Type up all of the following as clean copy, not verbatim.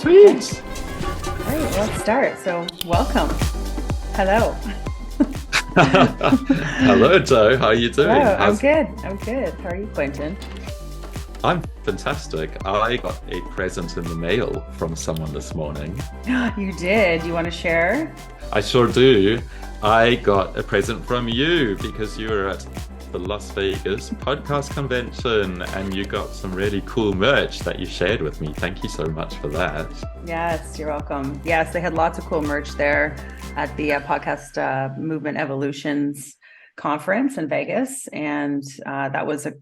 Sweet. All right, let's start. So, welcome. Hello. Hello, Joe. How are you Hello. doing? I'm good. I'm good. How are you, Quinten? I'm fantastic. I got a present in the mail from someone this morning. You did. You want to share? I sure do. I got a present from you because you were at the Las Vegas podcast convention and you got some really cool merch that you shared with me. Thank you so much for that. Yes, you're welcome. Yes, they had lots of cool merch there at the podcast Movement Evolutions conference in Vegas. And that was I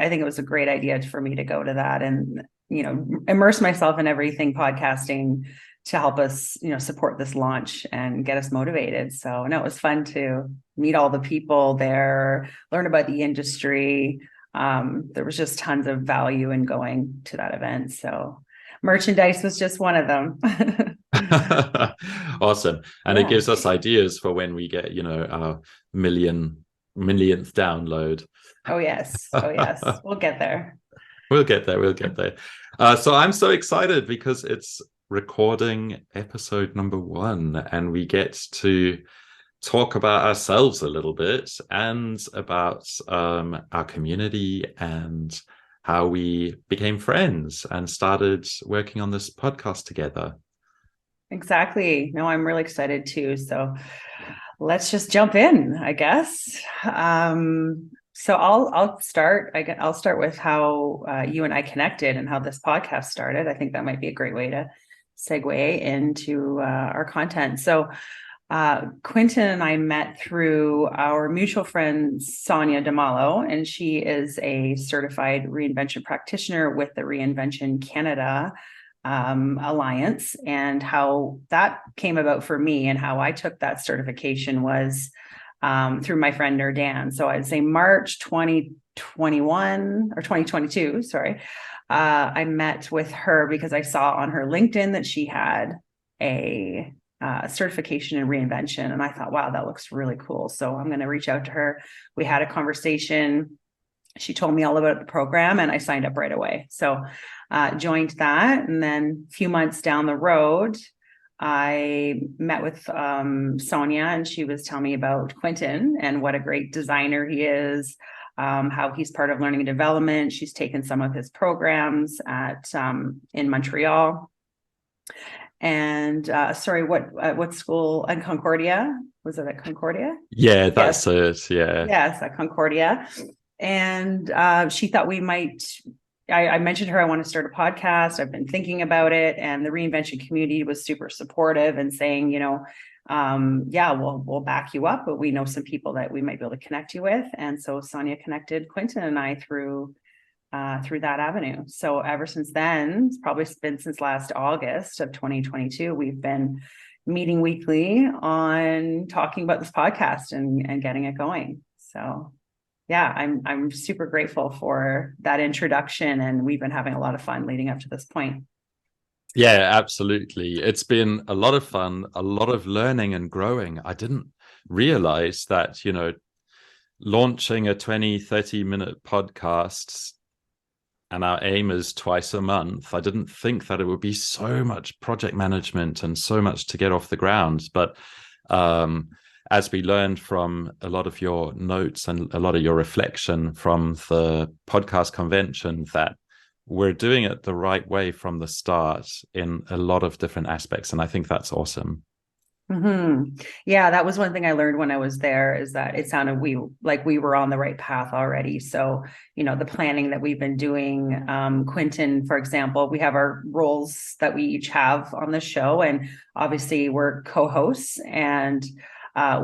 think it was a great idea for me to go to that and, immerse myself in everything podcasting to help us, support this launch and get us motivated. So no, it was fun to meet all the people there, learn about the industry. There was just tons of value in going to that event. So merchandise was just one of them. Awesome. And it gives us ideas for when we get, our millionth download. Oh, yes. Oh, yes. We'll get there. We'll get there. So I'm so excited because it's recording episode number 1 and we get to talk about ourselves a little bit and about our community and how we became friends and started working on this podcast together. Exactly. No, I'm really excited too. So let's just jump in, I guess. So I'll start. I'll start with how you and I connected and how this podcast started. I think that might be a great way to segue into our content. So Quinten and I met through our mutual friend, Sonia DeMalo, and she is a certified reinvention practitioner with the Reinvention Canada Alliance. And how that came about for me and how I took that certification was through my friend Dan. So I'd say March 2021 or 2022, sorry. I met with her because I saw on her LinkedIn that she had a certification in reinvention. And I thought, wow, that looks really cool. So I'm going to reach out to her. We had a conversation. She told me all about the program and I signed up right away. So joined that. And then a few months down the road, I met with Sonia and she was telling me about Quinten and what a great designer he is. How he's part of learning and development. She's taken some of his programs in Montreal. And what school? At Concordia? Was it at Concordia? Yeah, that's it. Yeah. Yes, at Concordia. And she thought we might. I mentioned to her I want to start a podcast. I've been thinking about it, and the reinvention community was super supportive and saying, yeah, we'll back you up, but we know some people that we might be able to connect you with. And so Sonia connected Quinten and I through that avenue. So ever since then, it's probably been since last August of 2022, we've been meeting weekly on talking about this podcast and getting it going. So yeah, I'm super grateful for that introduction, and we've been having a lot of fun leading up to this point. Yeah, absolutely. It's been a lot of fun, a lot of learning and growing. I didn't realize that, launching a 20, 30-minute podcast and our aim is twice a month. I didn't think that it would be so much project management and so much to get off the ground. But as we learned from a lot of your notes and a lot of your reflection from the podcast convention, that we're doing it the right way from the start in a lot of different aspects. And I think that's awesome. Mm-hmm. Yeah, that was one thing I learned when I was there, is that it sounded we were on the right path already. So, the planning that we've been doing, Quinten, for example, we have our roles that we each have on the show, and obviously we're co-hosts, and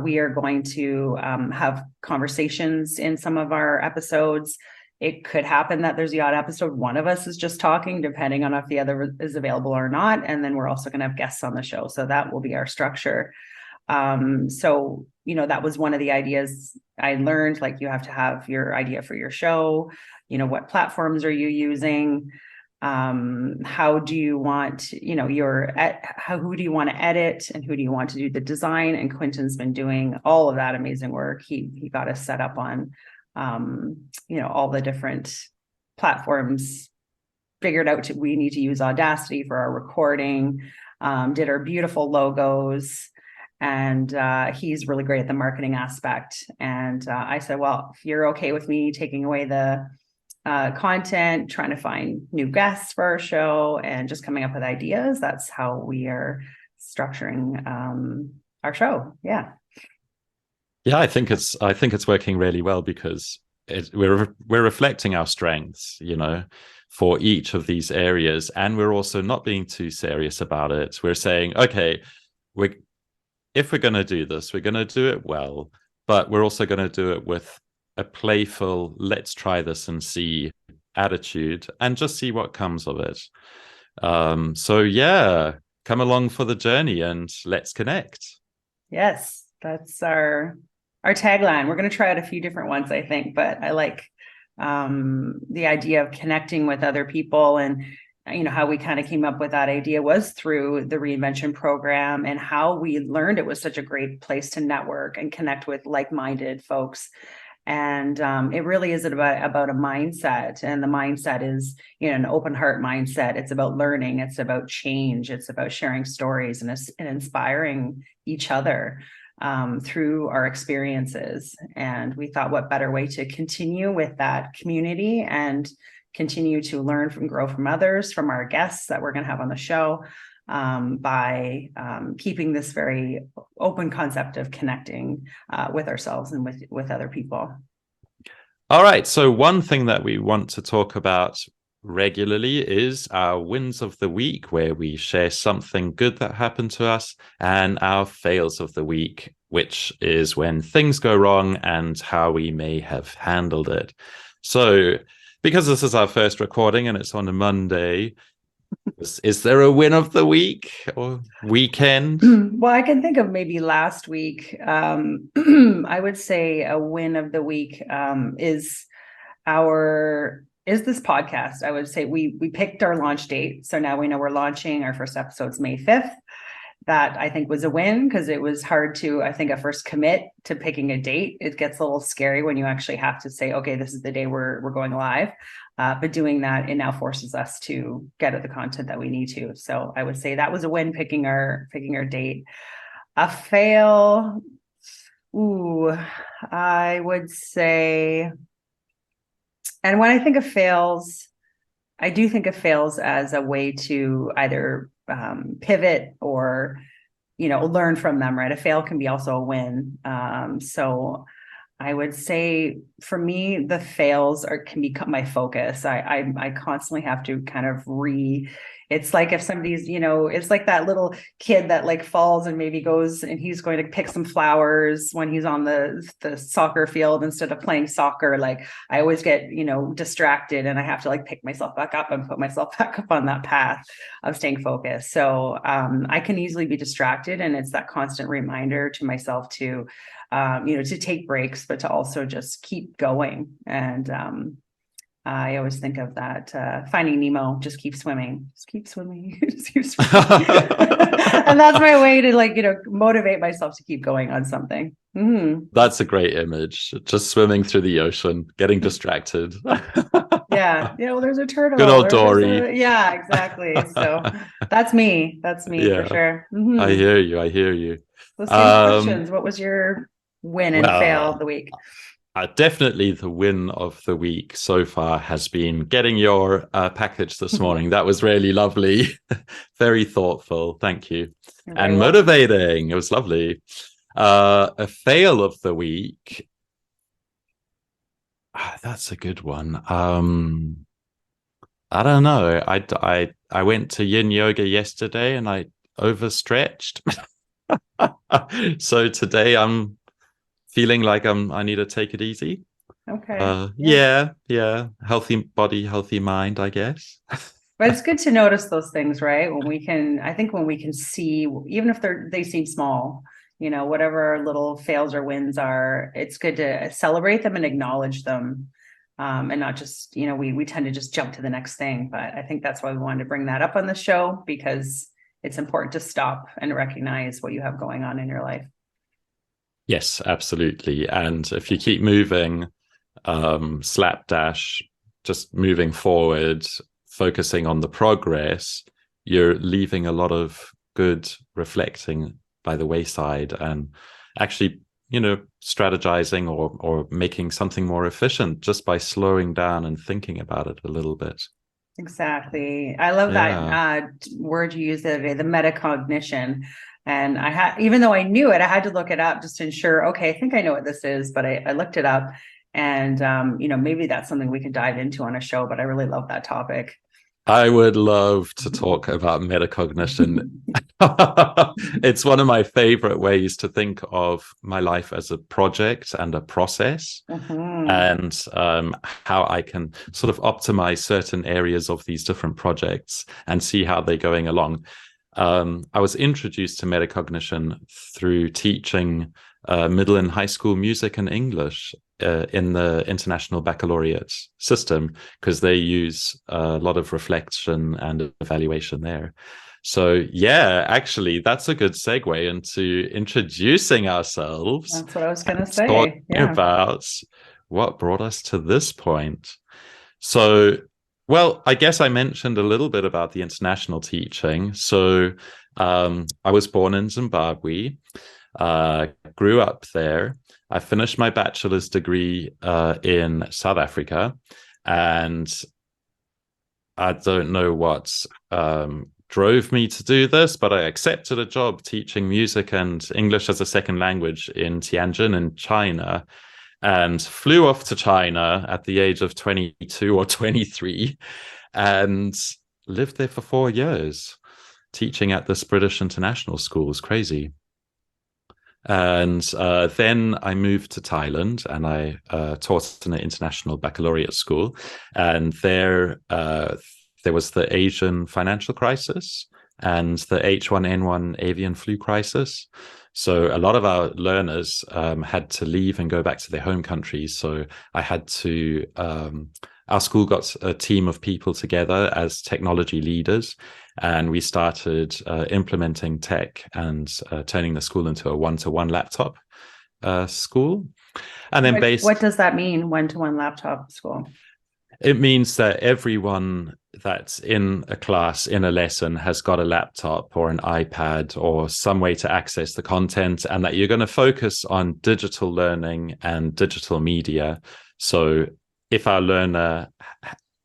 we are going to have conversations in some of our episodes. It could happen that there's the odd episode one of us is just talking, depending on if the other is available or not. And then we're also going to have guests on the show. So that will be our structure. So, that was one of the ideas I learned, like you have to have your idea for your show. What platforms are you using? How do you want, who do you want to edit and who do you want to do the design? And Quinten's been doing all of that amazing work. He got us set up on all the different platforms figured out we need to use Audacity for our recording, did our beautiful logos. And he's really great at the marketing aspect. And I said, well, if you're okay with me taking away the content, trying to find new guests for our show, and just coming up with ideas, that's how we are structuring our show. Yeah. Yeah, I think it's working really well, because we're reflecting our strengths, for each of these areas, and we're also not being too serious about it. We're saying, okay, if we're going to do this, we're going to do it well, but we're also going to do it with a playful, let's try this and see attitude, and just see what comes of it. So yeah, come along for the journey and let's connect. Yes, that's our tagline. We're going to try out a few different ones, I think, but I like the idea of connecting with other people. And how we kind of came up with that idea was through the Reinvention program, and how we learned it was such a great place to network and connect with like-minded folks. And it really is about a mindset, and the mindset is an open heart mindset. It's about learning, it's about change, it's about sharing stories and inspiring each other through our experiences. And we thought, what better way to continue with that community and continue to learn from, grow from others, from our guests that we're going to have on the show, by keeping this very open concept of connecting with ourselves and with other people. All right. So one thing that we want to talk about regularly is our wins of the week, where we share something good that happened to us, and our fails of the week, which is when things go wrong and how we may have handled it. So because this is our first recording and it's on a Monday, is there a win of the week or weekend? Well, I can think of maybe last week. I would say a win of the week is this podcast. I would say we picked our launch date. So now we know we're launching. Our first episode's May 5th. That I think was a win, because it was hard to, I think, at first commit to picking a date. It gets a little scary when you actually have to say, okay, this is the day we're going live. But doing that, it now forces us to get at the content that we need to. So I would say that was a win, picking our date. A fail. I would say, and when I think of fails, I do think of fails as a way to either pivot or, learn from them, right? A fail can be also a win. So I would say for me, the fails can become my focus. I constantly have to kind of it's like if somebody's, it's like that little kid that like falls and maybe goes and he's going to pick some flowers when he's on the soccer field instead of playing soccer. Like I always get, distracted, and I have to like pick myself back up and put myself back up on that path of staying focused. So I can easily be distracted, and it's that constant reminder to myself to, to take breaks, but to also just keep going. And I always think of that Finding Nemo, just keep swimming, just keep swimming, just keep swimming. And that's my way to motivate myself to keep going on something. Mm-hmm. That's a great image. Just swimming through the ocean, getting distracted. Yeah. Well, there's a turtle. Good old Dory. Yeah, exactly. So that's me. That's me for sure. Mm-hmm. I hear you. So same questions. What was your win and fail of the week? Definitely the win of the week so far has been getting your package this morning. That was really lovely. Very thoughtful. Thank you. And motivating. It was lovely. A fail of the week. That's a good one. I don't know. I went to yin yoga yesterday and I overstretched. So today I'm feeling like I need to take it easy. Okay. Yeah. Healthy body, healthy mind, I guess. But it's good to notice those things, right? I think when we can see, even if they seem small, whatever our little fails or wins are, it's good to celebrate them and acknowledge them. And not just, we tend to just jump to the next thing. But I think that's why we wanted to bring that up on the show, because it's important to stop and recognize what you have going on in your life. Yes, absolutely. And if you keep moving, slapdash, just moving forward, focusing on the progress, you're leaving a lot of good reflecting by the wayside, and actually, strategizing or making something more efficient just by slowing down and thinking about it a little bit. Exactly. I love Yeah. that word you used the other day, the metacognition. And I had, even though I knew it, I had to look it up just to ensure, okay, I think I know what this is, but I looked it up, and maybe that's something we could dive into on a show, but I really love that topic. I would love to talk about metacognition. It's one of my favorite ways to think of my life as a project and a process, Mhm. and how I can sort of optimize certain areas of these different projects and see how they're going along. I was introduced to metacognition through teaching middle and high school music and English in the international baccalaureate system, because they use a lot of reflection and evaluation there. So yeah, actually, that's a good segue into introducing ourselves That's what I was going to and say. talking Yeah. about what brought us to this point. So, well, I guess I mentioned a little bit about the international teaching. So I was born in Zimbabwe, grew up there. I finished my bachelor's degree in South Africa, and I don't know what drove me to do this, but I accepted a job teaching music and English as a second language in Tianjin in China, and flew off to China at the age of 22 or 23, and lived there for 4 years teaching at this British international school. It was crazy. And then I moved to Thailand, and I taught in an international baccalaureate school. And there was the Asian financial crisis and the H1N1 avian flu crisis. So a lot of our learners had to leave and go back to their home countries. So I had to, our school got a team of people together as technology leaders, and we started implementing tech and turning the school into a one-to-one laptop school. And then What does that mean, one-to-one laptop school? It means that everyone that's in a class, in a lesson, has got a laptop or an iPad or some way to access the content, and that you're going to focus on digital learning and digital media. So if our learner,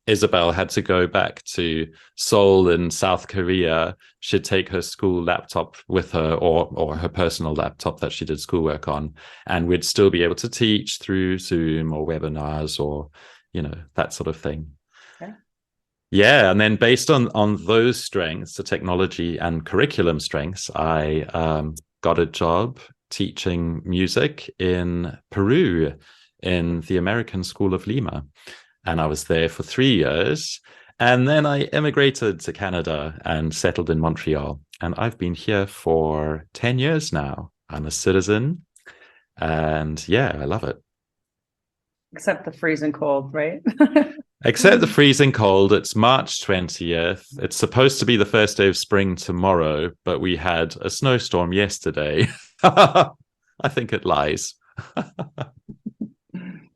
Isabel, had to go back to Seoul in South Korea, she'd take her school laptop with her, or her personal laptop that she did schoolwork on, and we'd still be able to teach through Zoom or webinars or that sort of thing. Okay. Yeah, and then based on those strengths, the technology and curriculum strengths, I got a job teaching music in Peru, in the American School of Lima, and I was there for 3 years. And then I immigrated to Canada and settled in Montreal, and I've been here for 10 years now. I'm a citizen, and yeah, I love it. Except the freezing cold, right? Except the freezing cold. It's March 20th. It's supposed to be the first day of spring tomorrow, but we had a snowstorm yesterday. I think it lies.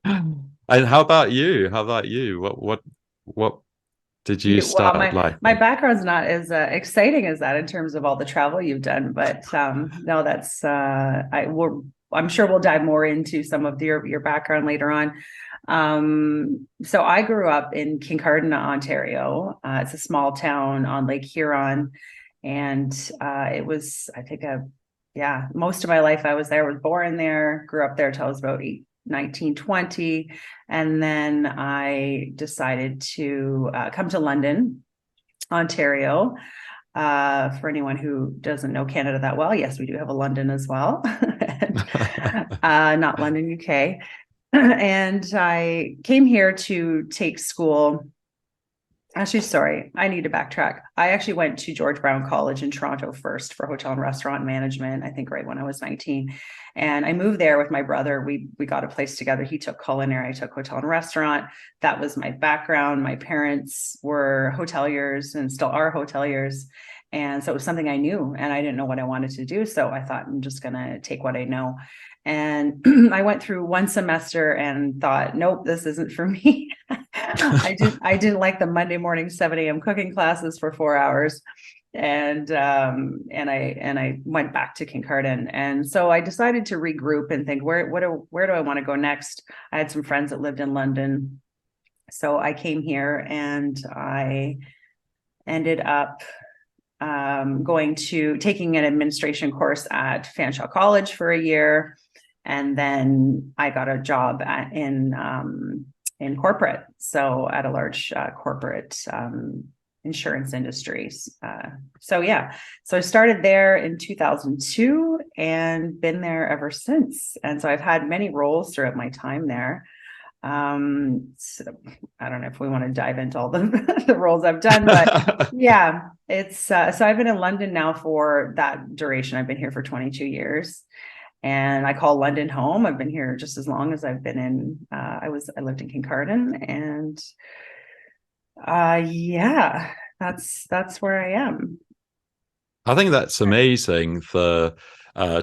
And how about you? How about you? What did you Well, start life my with? background's not as exciting as that in terms of all the travel you've done, but no, that's I'm sure we'll dive more into some of your background later on. So I grew up in Kincardine, Ontario. It's a small town on Lake Huron, and it was, I think, most of my life I was there. Was born there, grew up there till I was about 1920, and then I decided to come to London, Ontario. For anyone who doesn't know Canada that well, yes, we do have a London as well, and, not London, UK. And I came here to take school. Actually, sorry, I need to backtrack. I actually went to George Brown College in Toronto first for hotel and restaurant management, I think right when I was 19. And I moved there with my brother. We got a place together. He took culinary, I took hotel and restaurant. That was my background. My parents were hoteliers and still are hoteliers. And so it was something I knew, and I didn't know what I wanted to do. So I thought, I'm just going to take what I know. And I went through one semester and thought, nope, this isn't for me. I didn't like the Monday morning 7 a.m. cooking classes for 4 hours. And I went back to Kincardine. And so I decided to regroup and think, where do I want to go next? I had some friends that lived in London. So I came here and I ended up taking an administration course at Fanshawe College for a year. And then I got a job in corporate. So at a large corporate insurance industries. So I started there in 2002 and been there ever since. And so I've had many roles throughout my time there. So I don't know if we want to dive into all the roles I've done, but yeah, it's so I've been in London now for that duration. I've been here for 22 years. And I call London home. I've been here just as long as I've been in. I lived in Kincardine, and that's where I am. I think that's amazing, the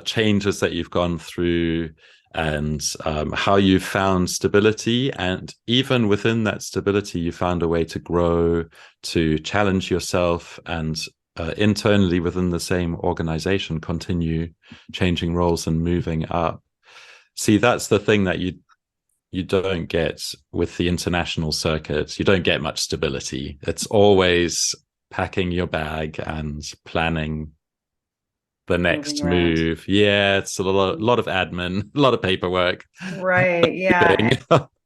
changes that you've gone through, and how you found stability, and even within that stability you found a way to grow, to challenge yourself, and internally within the same organization continue changing roles and moving up. See, that's the thing that you don't get with the international circuit. You don't get much stability. It's always packing your bag and planning the next move. Yeah, it's a lot of admin, a lot of paperwork. Right. Yeah.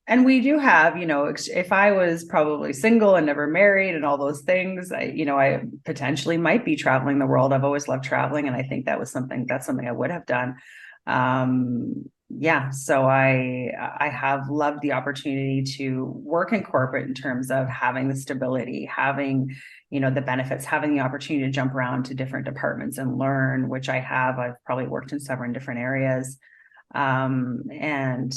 And we do have, if I was probably single and never married and all those things, I potentially might be traveling the world. I've always loved traveling. And I think that's something I would have done. So I have loved the opportunity to work in corporate in terms of having the stability, having, the benefits, having the opportunity to jump around to different departments and learn, which I have. I've probably worked in several different areas. And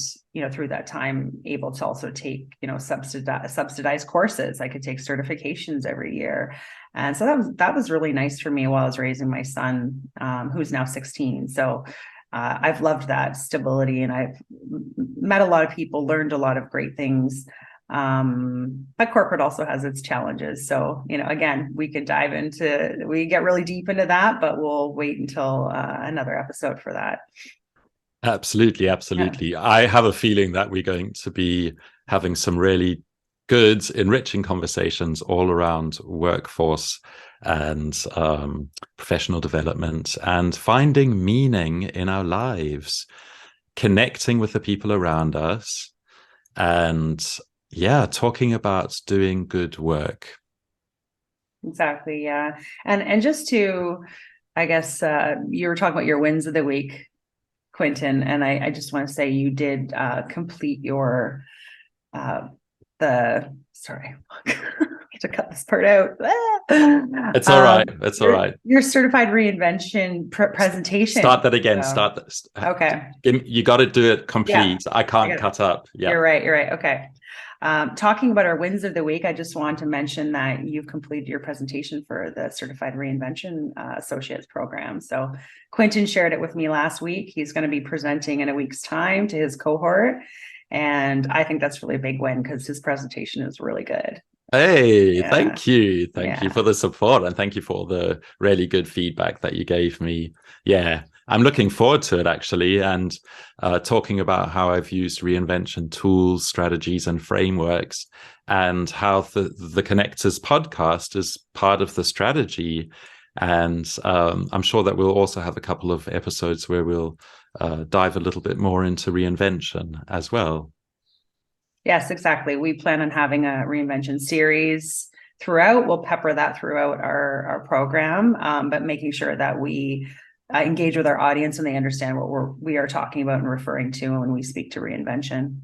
through that time, able to also take, subsidized courses. I could take certifications every year. And so that was really nice for me while I was raising my son, who's now 16. So I've loved that stability, and I've met a lot of people, learned a lot of great things. But corporate also has its challenges. So, again, we get really deep into that, but we'll wait until another episode for that. Absolutely. Yeah. I have a feeling that we're going to be having some really good, enriching conversations all around workforce and professional development and finding meaning in our lives, connecting with the people around us, and talking about doing good work. Exactly. Yeah. And just to, I guess, you were talking about your wins of the week, Quinten, and I just want to say you did complete your sorry, I have to cut this part out. It's all right. It's all right. Your certified reinvention presentation. Start that again. Okay. You got to do it complete. Yeah. I can't cut up. Yeah. You're right. Okay. Talking about our wins of the week, I just want to mention that you've completed your presentation for the Certified Reinvention Associates program. So Quinten shared it with me last week. He's going to be presenting in a week's time to his cohort. And I think that's really a big win because his presentation is really good. Hey, thank you. Thank you for the support, and thank you for the really good feedback that you gave me. Yeah, I'm looking forward to it, actually, and talking about how I've used reinvention tools, strategies, and frameworks, and how the Connectors podcast is part of the strategy. And I'm sure that we'll also have a couple of episodes where we'll dive a little bit more into reinvention as well. Yes, exactly. We plan on having a reinvention series throughout. We'll pepper that throughout our program, but making sure that we engage with our audience and they understand what we are talking about and referring to when we speak to reinvention.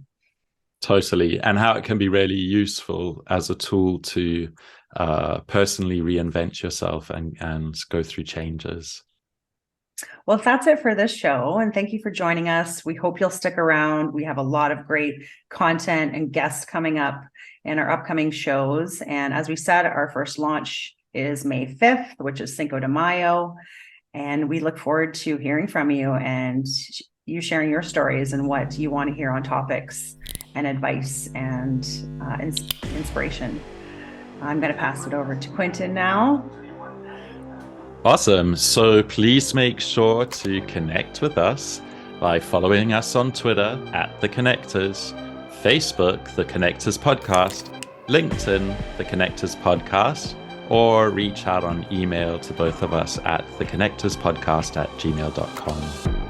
Totally. And how it can be really useful as a tool to personally reinvent yourself and go through changes. Well, that's it for this show. And thank you for joining us. We hope you'll stick around. We have a lot of great content and guests coming up in our upcoming shows. And as we said, our first launch is May 5th, which is Cinco de Mayo. And we look forward to hearing from you and you sharing your stories and what you want to hear on topics and advice and inspiration. I'm going to pass it over to Quinten now. Awesome. So please make sure to connect with us by following us on Twitter at The Connectors, Facebook, The Connectors Podcast, LinkedIn, The Connectors Podcast, or reach out on email to both of us at theconnectorspodcast@gmail.com.